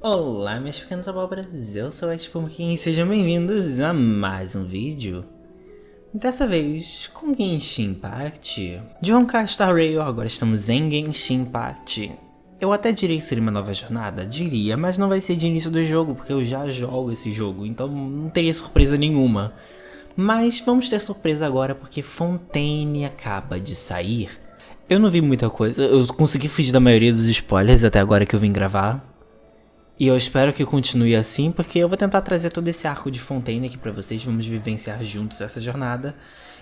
Olá, minhas pequenas abóboras, eu sou a Espero e sejam bem-vindos a mais um vídeo. Dessa vez com Genshin Impact. De Honkai Star Rail, agora estamos em Genshin Impact. Eu até diria que seria uma nova jornada, diria, mas não vai ser de início do jogo, porque eu já jogo esse jogo, então não teria surpresa nenhuma. Mas vamos ter surpresa agora, porque Fontaine acaba de sair. Eu não vi muita coisa, eu consegui fugir da maioria dos spoilers até agora que eu vim gravar. E eu espero que continue assim, porque eu vou tentar trazer todo esse arco de Fontaine aqui pra vocês, vamos vivenciar juntos essa jornada.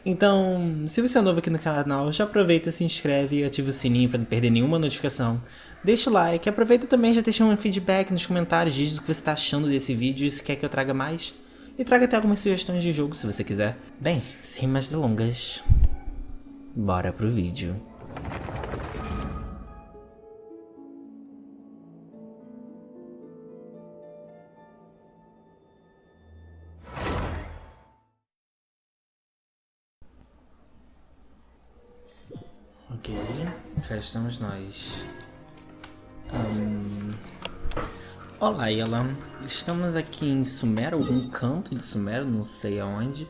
Então, se você é novo aqui no canal, já aproveita, se inscreve e ativa o sininho pra não perder nenhuma notificação. Deixa o like, aproveita também, já deixa um feedback nos comentários, diz o que você tá achando desse vídeo e se quer que eu traga mais. E traga até algumas sugestões de jogo, se você quiser. Bem, sem mais delongas, bora pro vídeo. Ok, cá estamos nós. Olá, ela. Estamos aqui em Sumero, algum canto de Sumero, não sei aonde.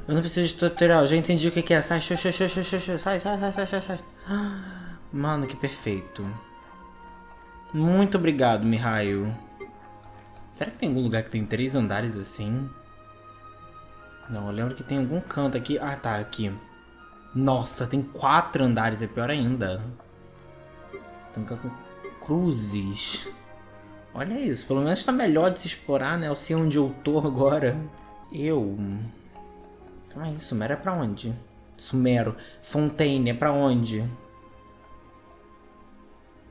Eu não preciso de tutorial, já entendi o que é. Sai, sai. Mano, que perfeito. Muito obrigado, Mihail. Será que tem algum lugar que tem 3 andares assim? Não, eu lembro que tem algum canto aqui. Ah, tá, aqui. Nossa, tem 4 andares, é pior ainda. Tem com cruzes. Olha isso, pelo menos tá melhor de se explorar, né? Eu sei onde eu tô agora. Calma aí, Sumero é pra onde? Sumero. Fontaine é pra onde?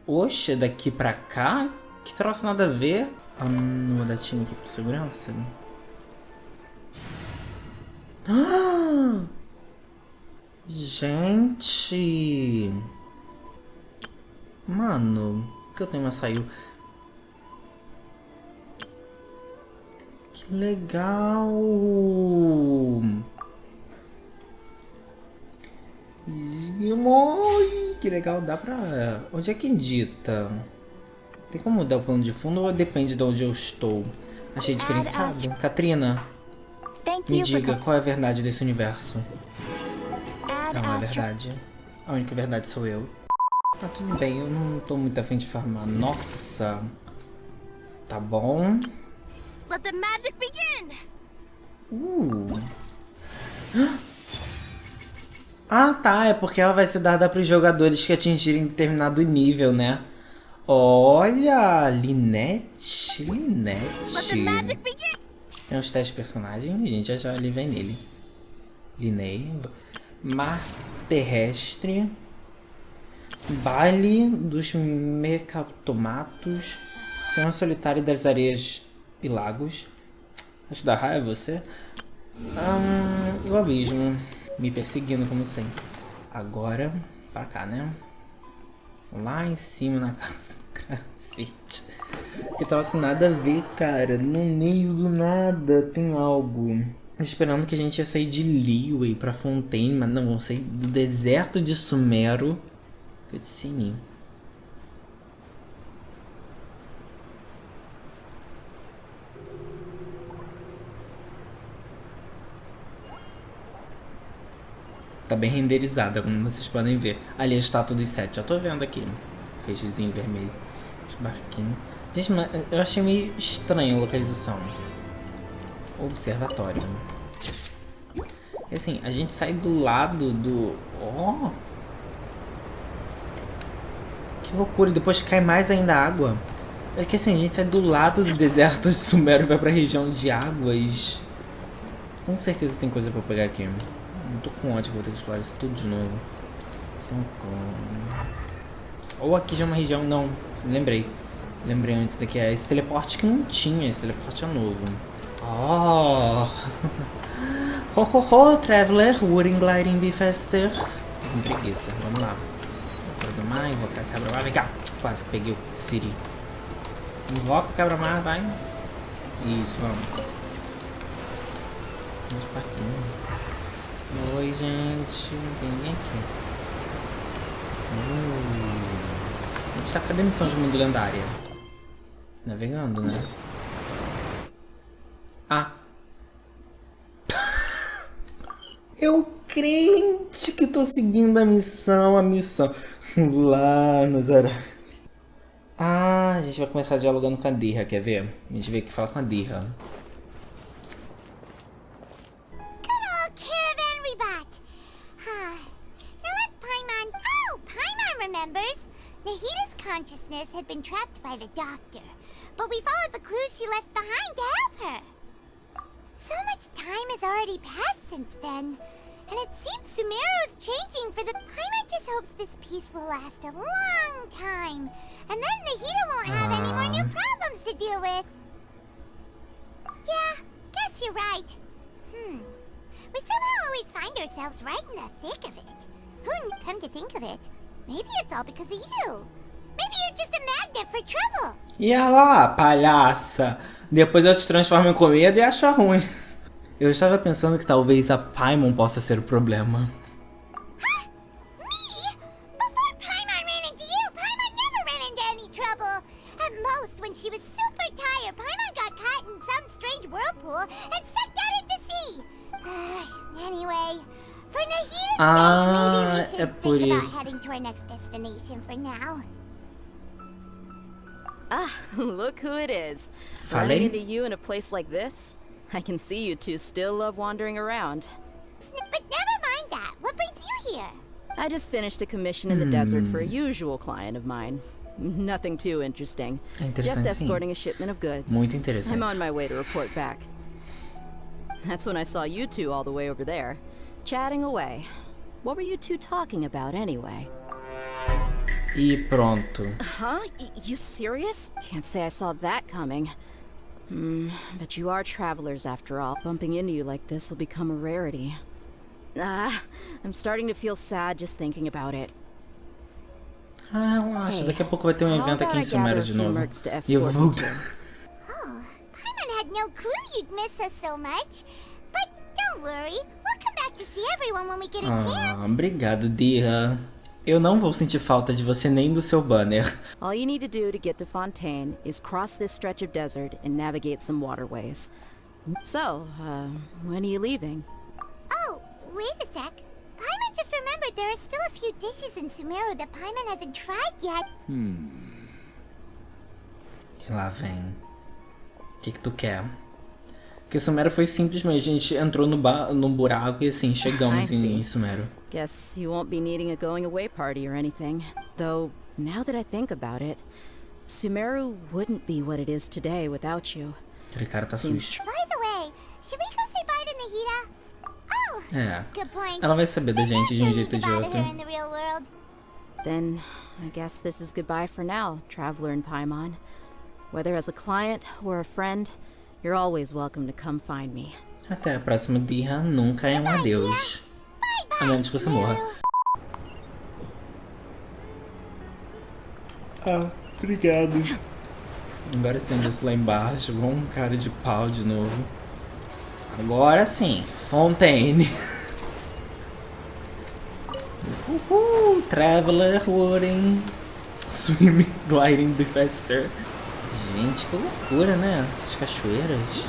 Oxe, daqui pra cá? Que troço nada a ver. Não vou dar time aqui por segurança. Gente! Mano, por que eu tenho uma saiu? Que legal! Que legal, dá pra... Onde é que edita? Tem como mudar o plano de fundo ou depende de onde eu estou? Achei diferenciado. Katrina, me diga qual é a verdade desse universo. Não é verdade. A única verdade sou eu. Ah, tudo bem, eu não tô muito afim de farmar. Nossa. Tá bom. Let the magic begin. Ah, tá. É porque ela vai ser dada para os jogadores que atingirem determinado nível, né? Olha, Linette. Tem uns testes de personagem, a gente já ali vem nele. Linei. Mar terrestre. Baile dos mercatomatos. Senhor solitário das areias e lagos. Acho que dá raiva você. E o abismo. Me perseguindo como sempre. Agora, pra cá, né? Lá em cima na casa. Cacete. Que troço nada a ver, cara. No meio do nada tem algo. Esperando que a gente ia sair de Liyue pra Fontaine, mas não, vamos sair do deserto de Sumero. Sininho. Tá bem renderizada, como vocês podem ver. Ali a estátua dos 7, já tô vendo aqui. Feixezinho vermelho. Os barquinhos. Gente, eu achei meio estranha a localização. Observatório. E assim, a gente sai do lado do... Oh! Que loucura, e depois cai mais ainda a água. É que assim, a gente sai do lado do deserto de Sumero e vai pra região de águas. Com certeza tem coisa pra eu pegar aqui. Não tô com ódio, vou ter que explorar isso tudo de novo. Ou aqui já é uma região, não, lembrei onde isso daqui é. Esse teleporte que não tinha, esse teleporte é novo. Oh! Ho, traveler, wouldn't gliding be faster? Com preguiça, vamos lá. Quebra-mar, invocar quebra-mar, vem cá. Quase que peguei o Siri. Invoca o quebra-mar, vai. Isso, vamos. Uns parquinhos. Oi, gente. Não tem ninguém aqui. A gente tá com a demissão de mundo lendária. Navegando, né? Ah. Eu crente que tô seguindo a missão. Lá nos Arábias. Ah, a gente vai começar dialogando com a Dirra, quer ver? A gente veio aqui falar com a Dirra. Consciousness had been trapped by the doctor, but we followed the clues she left behind to help her. So much time has already passed since then, and it seems Sumeru's changing for the Paimon just hopes this peace will last a long time, and then Nahida won't have any more new problems to deal with. Yeah, guess you're right. We somehow always find ourselves right in the thick of it. Come to think of it, maybe it's all because of you. Maybe you're just a magnet for trouble. E olha lá, palhaça. Depois eu te transformo em comida e acha ruim. Eu estava pensando que talvez a Paimon possa ser o problema. Huh? Me? Before Paimon ran into you, Paimon never ran into any trouble. At most, when she was super tired, Paimon got caught in some strange whirlpool and sucked out into sea. Anyway, for Nahida's sake, maybe we should think about heading to our next destination for now. Ah, look who it is. Running into you in a place like this? I can see you two still love wandering around. But never mind that. What brings you here? I just finished a commission in the desert for a usual client of mine. Nothing too interesting. Just escorting a shipment of goods. Muito interessante. I'm on my way to report back. That's when I saw you two all the way over there, chatting away. What were you two talking about anyway? E pronto. Huh? You serious? Can't say I saw that coming. But you are travelers after all. Bumping into you like this will become a rarity. I'm starting to feel sad just thinking about it. Ah, relaxa. Daqui a pouco vai ter um evento aqui em Sumeru de novo. E eu vou voltar. Paimon had no clue you'd miss us so much. But don't worry. We'll come back to see everyone when we get a chance. Obrigado, Dirra. Eu não vou sentir falta de você nem do seu banner. All you need to do to get to Fontaine is cross this stretch of desert and navigate some waterways. So, when are you leaving? Oh, wait a sec. Paimon just remembered there are still a few dishes in Sumeru that Paimon hasn't tried yet. E lá vem. O que tu quer? Porque Sumeru foi simplesmente, a gente entrou no buraco e assim, chegamos em Sumeru. Guess you won't be needing a going away party or anything. Though, now that I think about it, Sumeru wouldn't be what it is today without you. Aquele cara tá sujo. By the way, should we go say bye to Nahida? Oh, good point. Ela vai saber da gente de um jeito ou de outro. Then, I guess this is goodbye for now, traveler in Paimon. Whether as a client or a friend, you're always welcome to come find me. Até a próxima, Dirra. Nunca é um adeus. A menos que você morra. Obrigado. Agora sim, desço lá embaixo. Vamos um cara de pau de novo. Agora sim, Fontaine. Traveler, wooden, swimming, gliding, be faster. Gente, que loucura, né? Essas cachoeiras.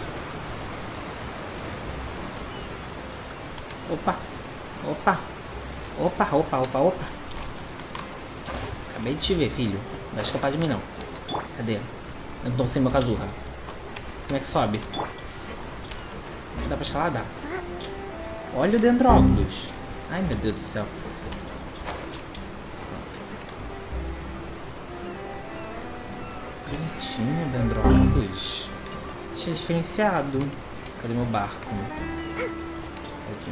Opa! Opa! Acabei de te ver, filho. Não vai escapar de mim, não. Cadê? Eu não tô sem meu Kazurra. Como é que sobe? Dá pra escalar? Dá. Olha o Dendrópolis. Ai, meu Deus do céu. Bonitinho, Dendrópolis. Achei diferenciado. Cadê meu barco? Aqui.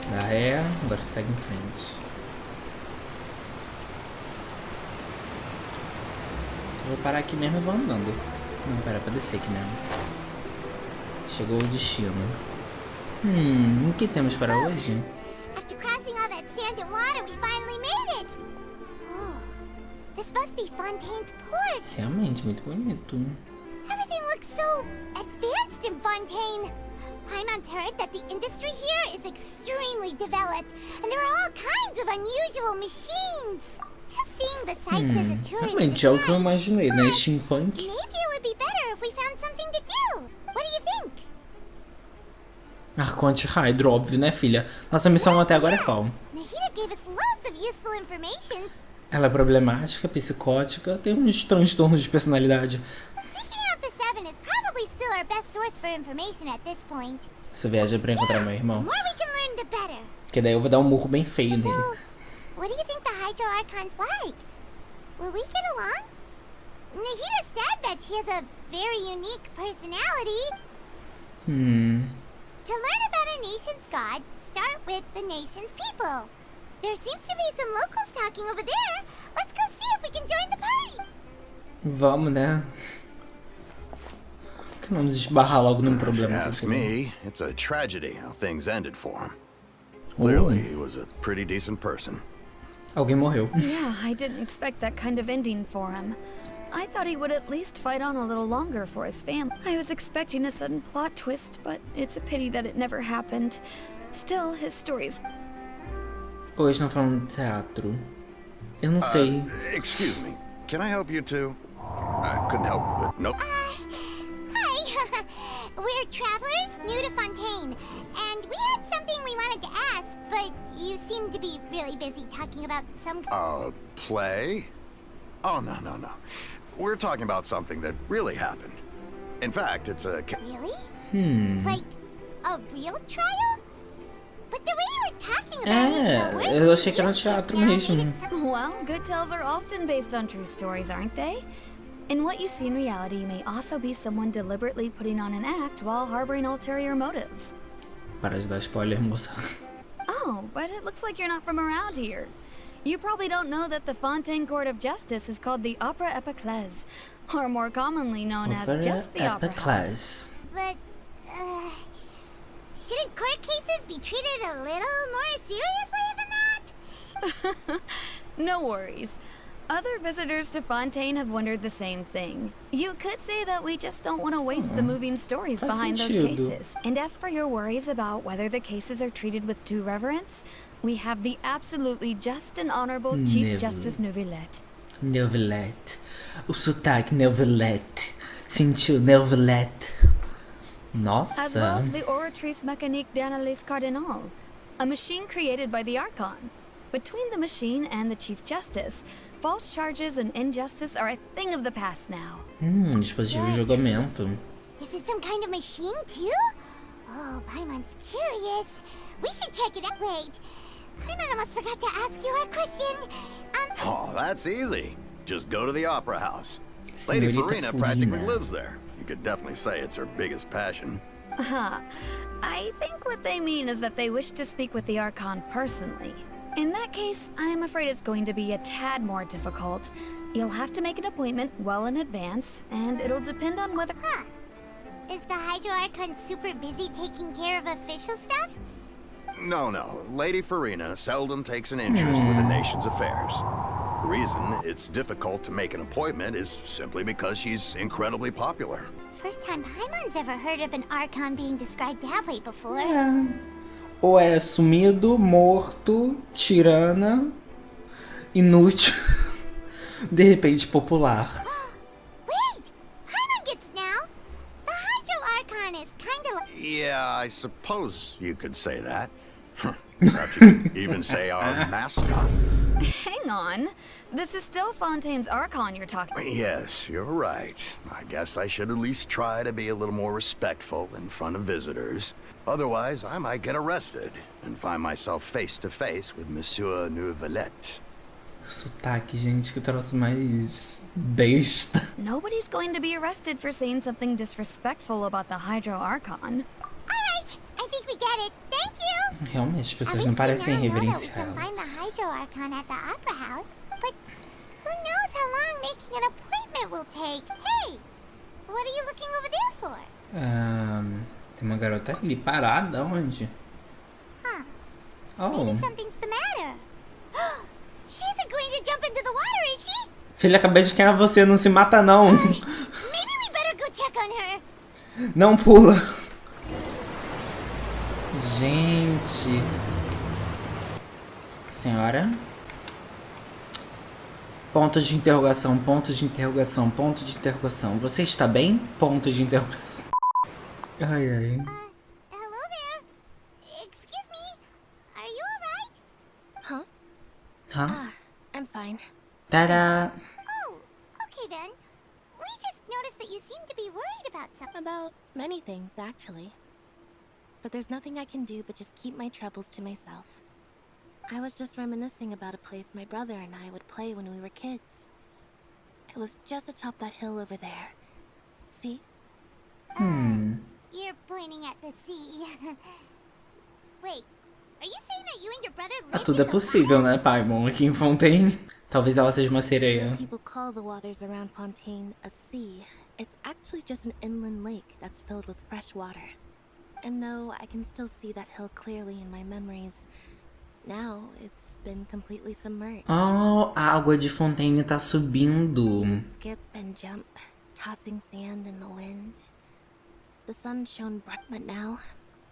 Dá ré, agora segue em frente. Eu vou parar aqui mesmo e vou andando. Não, pera, pra descer aqui mesmo. Chegou o destino. O que temos para hoje? After crossing all that sand and water, we finally made it. Oh, this must be Fontaine's port. Realmente muito bonito. Everything looks so advanced in Fontaine. Paimon's heard that the industry here is extremely developed, and there are all kinds of unusual machines. Just seeing the sights as a tourist Realmente é o que eu is nice, imaginei, né? but Steampunk. maybe it would be better if we found something to do. What do you think? Arconte Hydro, óbvio, né, filha? Nossa missão até agora é qual? Nahida gave us loads of useful information. Ela é problemática, psicótica, tem uns transtornos de personalidade. Seeking out the Seven is probably still our best source for information at this point. Essa viagem é pra encontrar meu The irmão. more we can learn, the better. Porque daí eu vou dar um murro bem feio nele. So, what do you think the Hydro Archon's like? Will we get along? Nahida said that she has a very unique personality. To learn about a nation's god, start with the nation's people. There seems to be some locals talking over there. Let's go see if we can join the party. Vamos, né? Que não nos esbarrar logo num problema. Ask me, it's a tragedy how things ended for him. Clearly, he was a pretty decent person. Alguém morreu. Yeah, I didn't expect that kind of ending for him. I thought he would at least fight on a little longer for his family. I was expecting a sudden plot twist, but it's a pity that it never happened. Still, his stories... Hoje não falando de teatro. Eu não sei. Excuse me, can I help you too? I couldn't help but nope. Hi. We're travelers new to Fontaine, and we had something we wanted to ask, but you seem to be really busy talking about some... Play? Oh, no. We're talking about something that really happened. In fact, it's a... Really? Like, a real trial? But the way you were talking about it... Eu achei que era um teatro mesmo. Well, good tales are often based on true stories, aren't they? And what you see in reality may also be someone deliberately putting on an act while harboring ulterior motives. Para de dar spoiler, moça. Oh, but it looks like you're not from around here. You probably don't know that the Fontaine Court of Justice is called the Opera Epiclese, or more commonly known as just the Opera House. But, shouldn't court cases be treated a little more seriously than that? No worries. Other visitors to Fontaine have wondered the same thing. You could say that we just don't want to waste the moving stories behind those cases. And as for your worries about whether the cases are treated with due reverence, we have the absolutely just and honorable Chief Justice Neuvillette. Neuvillette. O sotaque Neuvillette. Sentiu Neuvillette. Nossa. As well as the Oratrice Mécanique d'Analyse Cardinal, a machine created by the Archon. Between the machine and the Chief Justice, false charges and injustice are a thing of the past now. Dispositivo de julgamento. Is it some kind of machine too? Oh, Paimon's curious. We should check it out. Wait, Paimon almost forgot to ask you our question. Oh, that's easy. Just go to the Opera House. Lady Senhorita Farina Farina. practically lives there. You could definitely say it's her biggest passion. I think what they mean is that they wish to speak with the Archon personally. In that case, I am afraid it's going to be a tad more difficult. You'll have to make an appointment well in advance, and it'll depend on whether... Is the Hydro Archon super busy taking care of official stuff? No. Lady Farina seldom takes an interest with the nation's affairs. The reason it's difficult to make an appointment is simply because she's incredibly popular. First time Paimon's ever heard of an Archon being described that way before. Ou é sumido, morto, tirana, inútil, de repente popular. Wait! Paimon gets now! The Hydro Archon is kinda like... Yeah, I suppose you could say that. Perhaps you could even say our mascot. Hang on. This is still Fontaine's Archon you're talking about. Yes, you're right. I guess I should at least try to be a little more respectful in front of visitors. Otherwise, I might get arrested and find myself face to face with Monsieur Neuvillette. Sotaque, gente, que troço mais besta. Nobody's going to be arrested for saying something disrespectful about the Hydro Archon. Alright, I think we get it. Thank you! Realmente, as At pessoas least não we parecem now know that we reverenciar can ela. find the Hydro Archon at the Opera House. But who knows how long making an appointment will take? Hey! What are you looking over there for? Tem uma garota ali parada, onde? Huh. Oh. Maybe something's the matter. She isn't going to jump into the water, is she? Filha, acabei de queimar você, não se mata não. Maybe we better go check on her. Não pula. Gente. Senhora. Ponto de interrogação, ponto de interrogação, ponto de interrogação. Você está bem? Ponto de interrogação. Ai, ai. Hello there. Excuse me. Are you alright? Huh? Huh? I'm fine. Tada! Oh, okay then. We just noticed that you seem to be worried about something. About many things, actually. But there's nothing I can do but just keep my troubles to myself. I was just reminiscing about a place my brother and I would play when we were kids. It was just atop that hill over there. See? You're pointing at the sea. Wait, are you saying that you and your brother lived Tudo é in the possível, né, Paimon? Aqui em Fontaine. Talvez ela seja uma sereia. People call the waters around Fontaine a sea. It's actually just an inland lake that's filled with fresh water. And though I can still see that hill clearly in my memories, now it's been completely submerged. Oh, a água de Fontaine tá subindo. You would skip and jump, tossing sand in the wind. The sun shone bright, but now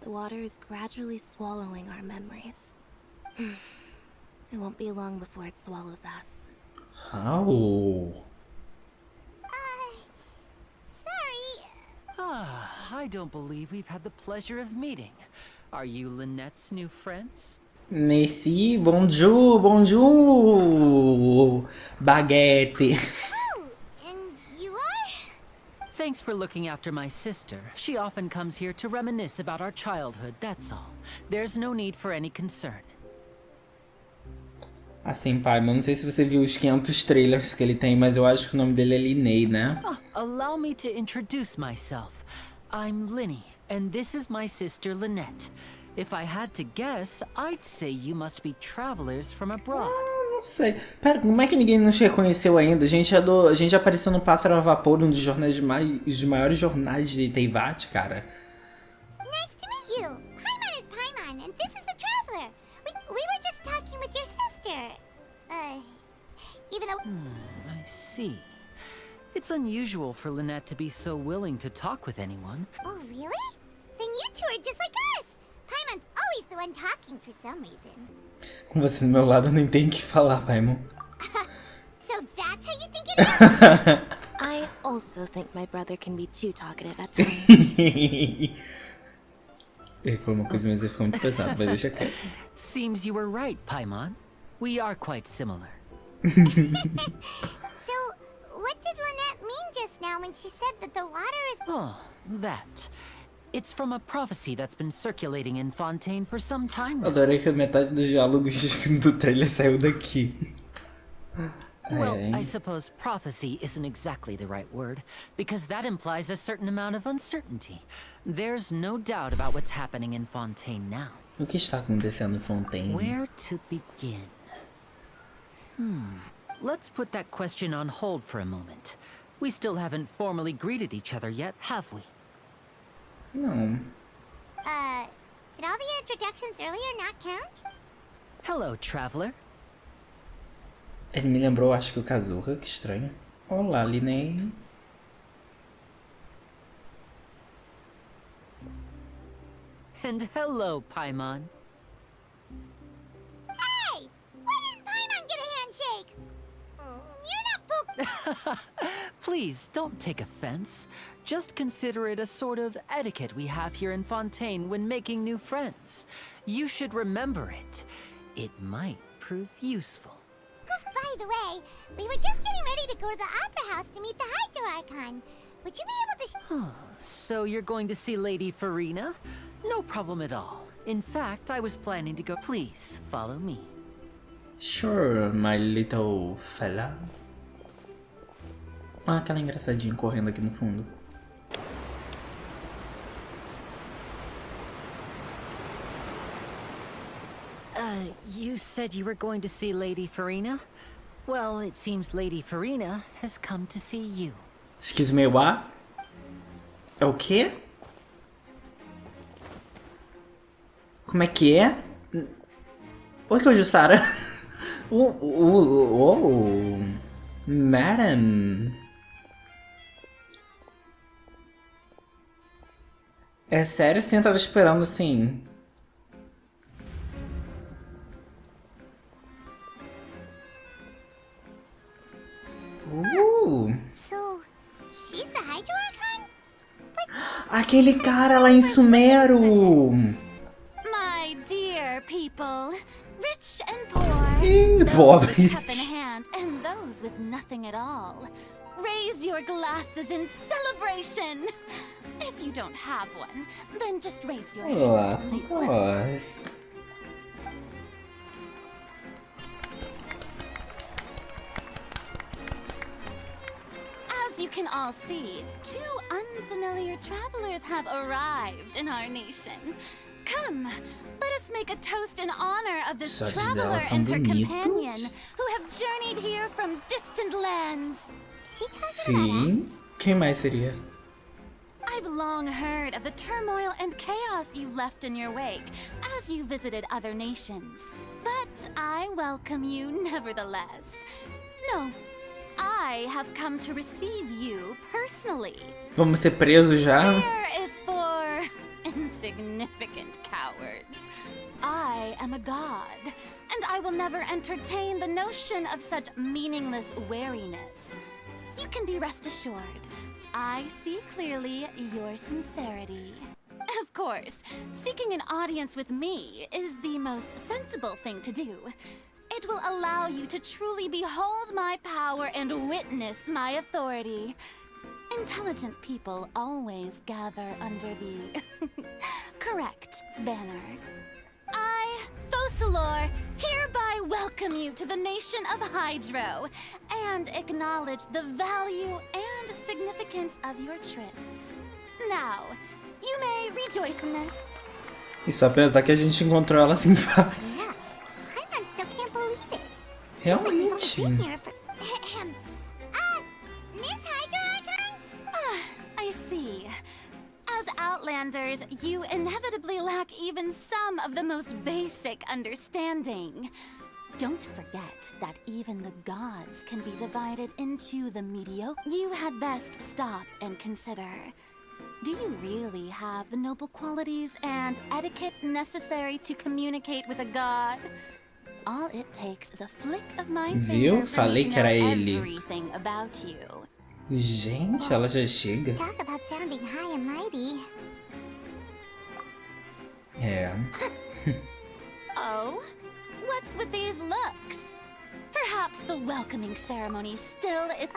the water is gradually swallowing our memories. It won't be long before it swallows us. Oh. Sorry. I don't believe we've had the pleasure of meeting. Are you Lynette's new friends? Nesse, bonjour, bonjour. Baguette. Oh, and you are? Thanks for looking after my sister. She often comes here to reminisce about our childhood, that's all. There's no need for any concern. Assim, pai, mas não sei se você viu os 500 trailers que ele tem, mas eu acho que o nome dele é Linney, né? Allow me to introduce myself. I'm Linny, and this is my sister Lynette. If I had to guess, I'd say you must be travelers from abroad. Não sei. Pera, como é que ninguém nos reconheceu ainda? A gente apareceu no Pássaro a Vapor, um dos jornais dos maiores jornais de Teyvat, cara. Nice to meet you. Paimon is Paimon, and this is the traveler. We were just talking with your sister. Even though... I see. It's unusual for Lynette to be so willing to talk with anyone. Oh, really? Then you two are just like us. Paimon's always the one talking for some reason. Com você do meu lado, eu nem tenho o que falar, Paimon. So that's how you think it is? I also think my brother can be too talkative at times. Ele falou uma coisa, mas ele ficou muito pesado, mas deixa quieto. Seems you were right, Paimon. We are quite similar. So, what did Lynette mean just now when she said that the water is... Oh, that. It's from a prophecy that's been circulating in Fontaine for some time now. Adorei que metade dos diálogos do trailer saiu daqui. Well, I suppose prophecy isn't exactly the right word, because that implies a certain amount of uncertainty. There's no doubt about what's happening in Fontaine now. O que está acontecendo em Fontaine? Where to begin? Let's put that question on hold for a moment. We still haven't formally greeted each other yet, have we? Não. Did all the introductions earlier not count? Hello, traveler. Ele me lembrou, acho que o Kazuha, que estranho. Olá, Linney. And hello, Paimon. Hey! Why didn't Paimon get a handshake? You're not poop... Please, don't take offense. Just consider it a sort of etiquette we have here in Fontaine when making new friends. You should remember it. It might prove useful. By the way, we were just getting ready to go to the Opera House to meet the Hydro-Archon. Would you be able to So you're going to see Lady Farina? No problem at all. In fact, I was planning to go. Please, follow me. Sure, my little fella. Ah, aquela engraçadinha correndo aqui no fundo. You said you were going to see Lady Farina? Well, it seems Lady Farina has come to see you. Excuse me, what? É o quê? Como é que é? Oi, que é o Jussara? Madam. É sério, sim, eu tava esperando assim. So, she's the Hydro Archon? Aquele cara lá em Sumero! My dear people, rich and poor, Ih, those with cup in pobres. hand and those with nothing at all. Raise your glasses in celebration. If you don't have one, then just raise your Olá, hand. Foz. As you can all see, two unfamiliar travelers have arrived in our nation. Come, let us make a toast in honor of this Os olhos traveler dela são and her companion bonitos. who have journeyed here from distant lands. Sim. Quem mais seria? I've long heard of the turmoil and chaos you left in your wake as you visited other nations. But I welcome you nevertheless. No, I have come to receive you personally. Vamos ser presos já? Prayer is for insignificant cowards. I am a god, and I will never entertain the notion of such meaningless wariness. You can be rest assured, I see clearly your sincerity. Of course, seeking an audience with me is the most sensible thing to do. It will allow you to truly behold my power and witness my authority. Intelligent people always gather under the correct banner. I, Fosalor, hereby welcome you to the nation of Hydro and acknowledge the value and significance of your trip. Now, you may rejoice in this. E só pensar que a gente encontrou ela assim fácil. Paimon still can't believe it. Realmente. Been here for... Miss Hydro Archon? I see. As Outlanders, you inevitably lack even some of the most basic understanding. Don't forget that even the gods can be divided into the mediocre. You had best stop and consider. Do you really have the noble qualities and etiquette necessary to communicate with a god? All it takes is a flick of my Viu? finger for me Falei to que era know ele. everything about you. Gente, ela já chega. Talk about sounding high and mighty. É. Oh? What's with these looks? Perhaps the welcoming ceremony still is...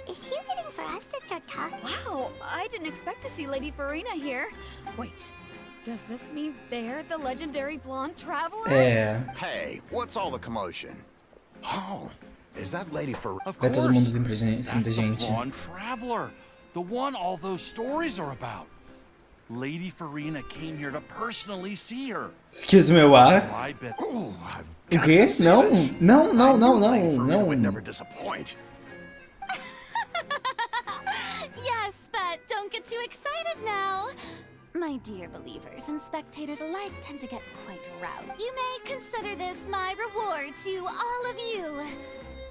Is she waiting for us to start talking? Wow, I didn't expect to see Lady Farina here. Wait, does this mean they're the legendary blonde traveler? É. Hey, what's all the commotion? Oh, is that Lady for... Of Vai course. todo mundo vir pra cima da That's the gente. blonde traveler, the one all those stories are about. Lady Farina came here to personally see her. Excuse me, what? I bet. Ooh, I've O got quê? to see Não, this. não, não, I não, knew Lady não, Farina would never não. disappoint. Yes, but don't get too excited now. My dear believers and spectators alike tend to get quite riled. You may consider this my reward to all of you.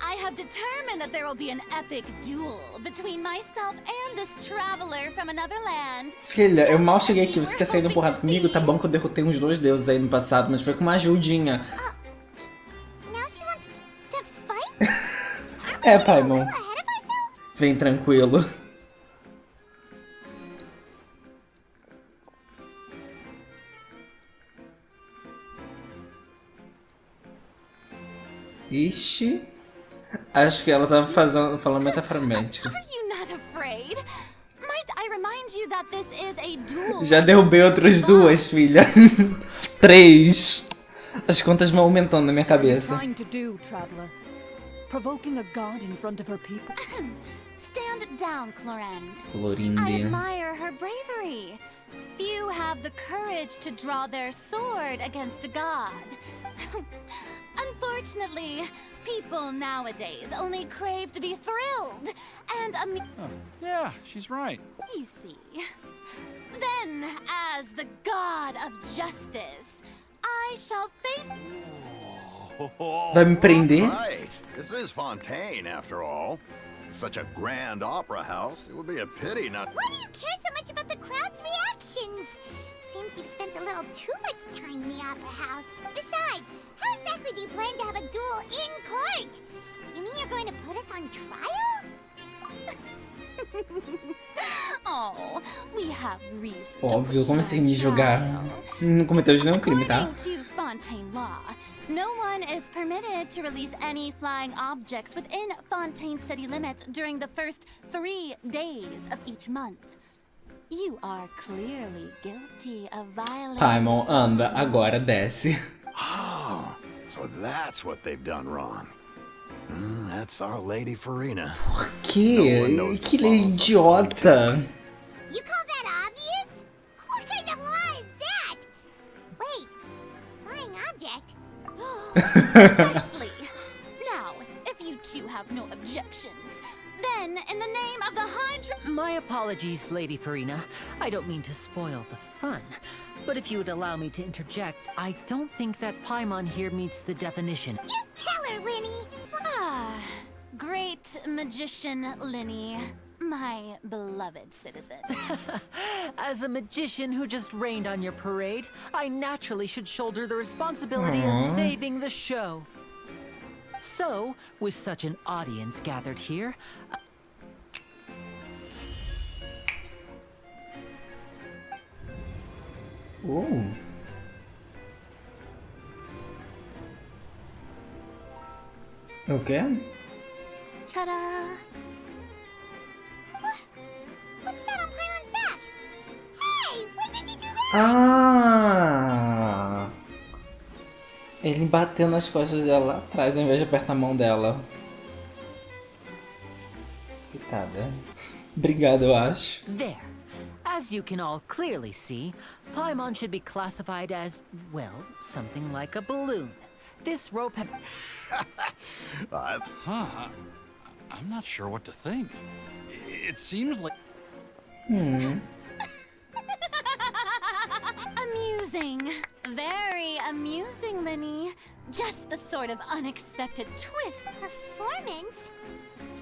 I have determined that there will be an epic duel between myself and this traveler from another land. Filha, eu mal cheguei aqui. Você quer sair no porrada comigo? Tá bom que eu derrotei uns 2 deuses aí no passado, mas foi com uma ajudinha. Now she wants to fight? É, Paimon. Ahead of ourselves? Vem tranquilo. Ixi. Acho que ela tava falando metaforamente. Are you not afraid? Might I remind you that this is a duel? Já derrubei outras 2, filha. 3. As contas vão aumentando na minha cabeça. Trying to do, traveler? Provoking a god in front of her people? Stand down, Clorend. I Clorinde. admire her bravery. Few have the courage to draw their sword against a god. Unfortunately, people nowadays only crave to be thrilled and Yeah, she's right. you see. Then, as the god of justice, I shall face... Vai me prender? Right. This is Fontaine, after all. Such a grand opera house. It would be a pity not... Why do you care so much about the crowd's reactions? Seems you've spent a little too much time in the opera house. Besides, how exactly do you plan to have a duel in court? You mean you're going to put us on trial? Oh, we have reason to Óbvio, como assim me judge julgar? Kyle. Não cometeu nenhum crime, tá? According to Fontaine law, no one is permitted to release any flying objects within Fontaine city limits during the first 3 days of each month. You are clearly guilty of violating. Paimon, anda, agora desce. Oh, so that's what they've done wrong. That's our Lady Farina. Por quê? Que idiota. You call that obvious? What kind of law is that? Wait, flying object? Precisely. Now, if you two have no objections, then in the name of the My apologies, Lady Farina. I don't mean to spoil the fun. But if you would allow me to interject, I don't think that Paimon here meets the definition. You tell her, Linny. great magician Linny, my beloved citizen. As a magician who just rained on your parade, I naturally should shoulder the responsibility of saving the show. So, with such an audience gathered here, O quê? Ta-da! What's that on Paimon's back? Hey, when did you do that? Ah! Ele bateu nas costas dela lá atrás ao invés de apertar a mão dela. Coitada. Obrigado, eu acho. there. As you can all clearly see, Paimon should be classified as, well, something like a balloon. This rope had... Huh. I'm not sure what to think. It seems like... Amusing. Very amusing, Linny. Just the sort of unexpected twist. Performance?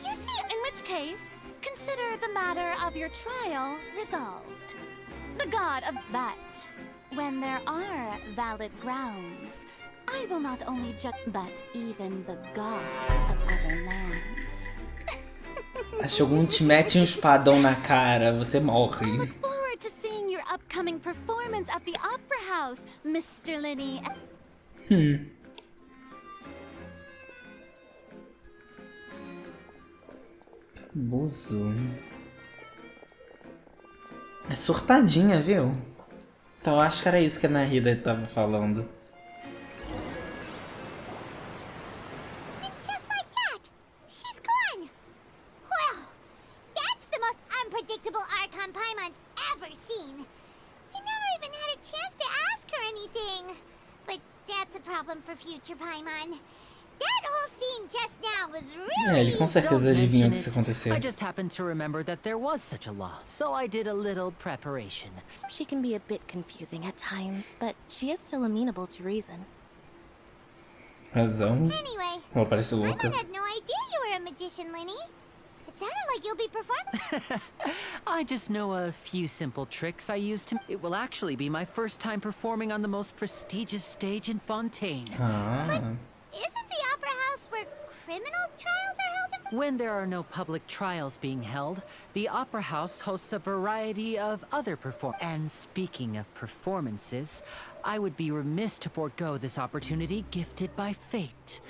You see, in which case, consider the matter of your trial resolved. The god of but when there are valid grounds, I will not only judge, but even the gods of other lands. Se algum te mete espadão na cara, você I morre. look forward to seeing your upcoming performance at the Opera House, Mr. Linny. Abuso. É surtadinha, viu? Então eu acho que era isso que a Nahida tava falando. And just like that, she's gone. Well, that's the most unpredictable Archon Paimon's ever seen. He never even had a chance to ask her anything. But that's a problem for future Paimon. That whole scene just now was É, ele really... com certeza Don't adivinhou o mention que isso ia it. acontecer. I just happened to remember that there was such a law, so I did a little preparation. She can be a bit confusing at times, but she is still amenable to reason. Razão. Anyway, Ela parece louca. Paimon had no idea you were a magician, Linny. It sounded like you'll be performing. I just know a few simple tricks I used to... It will actually be my first time performing on the most prestigious stage in Fontaine. Ah. Isn't the Opera House where criminal trials are held in... When there are no public trials being held, the Opera House hosts a variety of other And speaking of performances, I would be remiss to forego this opportunity gifted by fate.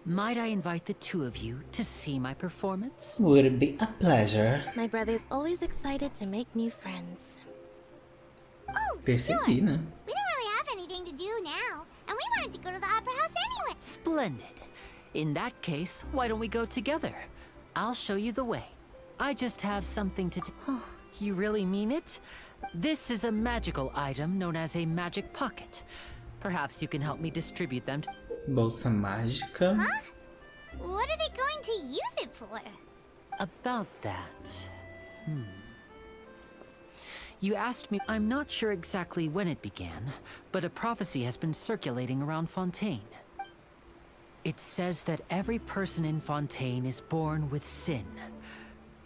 Might I invite the two of you to see my performance? Would be a pleasure. My brother's always excited to make new friends. Oh, Percebi, né? we don't really have anything to do now. And we wanted to go to the Opera House anyway. Splendid. In that case, why don't we go together? I'll show you the way. I just have something to Oh, you really mean it? This is a magical item known as a magic pocket. Perhaps you can help me distribute them to... Bolsa mágica. What are they going to use it for? About that... You asked me... I'm not sure exactly when it began, but a prophecy has been circulating around Fontaine. It says that every person in Fontaine is born with sin.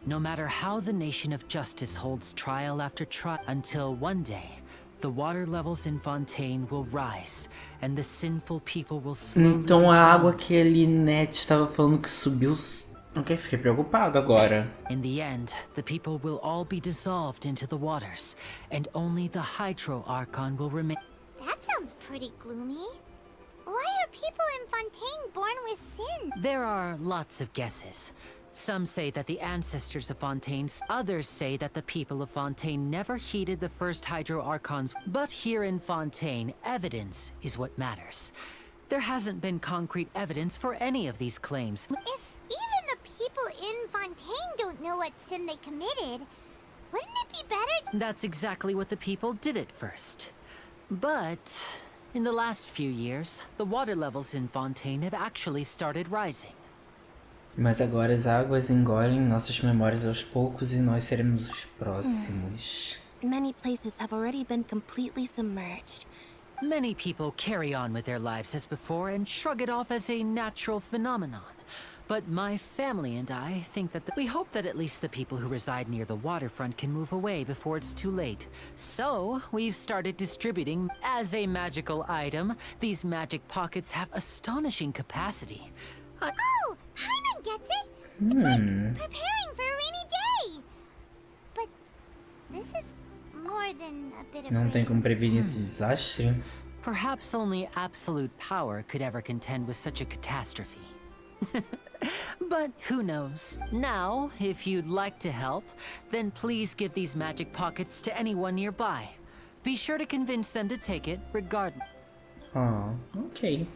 No matter how the nation of justice holds trial after trial, until one day, the water levels in Fontaine will rise, and the sinful people will slowly Então a água drown. que a Linette estava falando que subiu Ok, fiquei preocupado agora. In the end, the people will all be dissolved into the waters, and only the Hydro Archon will remain. That sounds pretty gloomy. Why are people in Fontaine born with sin? There are lots of guesses. Some say that the ancestors of Fontaine, others say that the people of Fontaine never heeded the first Hydro Archons. But here in Fontaine, evidence is what matters. There hasn't been concrete evidence for any of these claims. If even the people in Fontaine don't know what sin they committed, wouldn't it be better to— That's exactly what the people did at first. But in the last few years, the water levels in Fontaine have actually started rising. Mas agora as águas engolem nossas memórias aos poucos e nós seremos os próximos. Many places have already been completely submerged. Many people carry on with their lives as before and shrug it off as a natural phenomenon. But my family and I think that we hope that at least the people who reside near the waterfront can move away before it's too late. So, we've started distributing as a magical item. These magic pockets have astonishing capacity. Oh, Paimon gets it! It's like preparing for a rainy day! But this is more than a bit of Não tem rain. como prevenir esse desastre? Perhaps only absolute power could ever contend with such a catastrophe. But who knows? Now, if you'd like to help, then please give these magic pockets to anyone nearby. Be sure to convince them to take it, regardless. Oh, ok.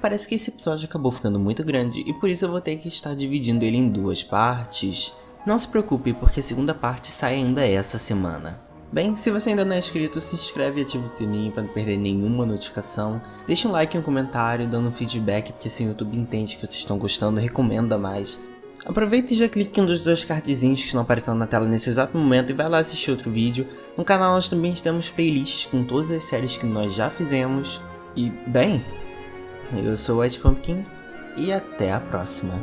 Parece que esse episódio acabou ficando muito grande e por isso eu vou ter que estar dividindo ele em duas partes. Não se preocupe, porque a segunda parte sai ainda essa semana. Bem, se você ainda não é inscrito, se inscreve e ativa o sininho para não perder nenhuma notificação. Deixa um like e um comentário, dando um feedback, porque assim o YouTube entende que vocês estão gostando e recomenda mais. Aproveita e já clique em um dos dois cardzinhos que estão aparecendo na tela nesse exato momento e vai lá assistir outro vídeo. No canal nós também temos playlists com todas as séries que nós já fizemos. E, bem, eu sou o White Pumpkin e até a próxima.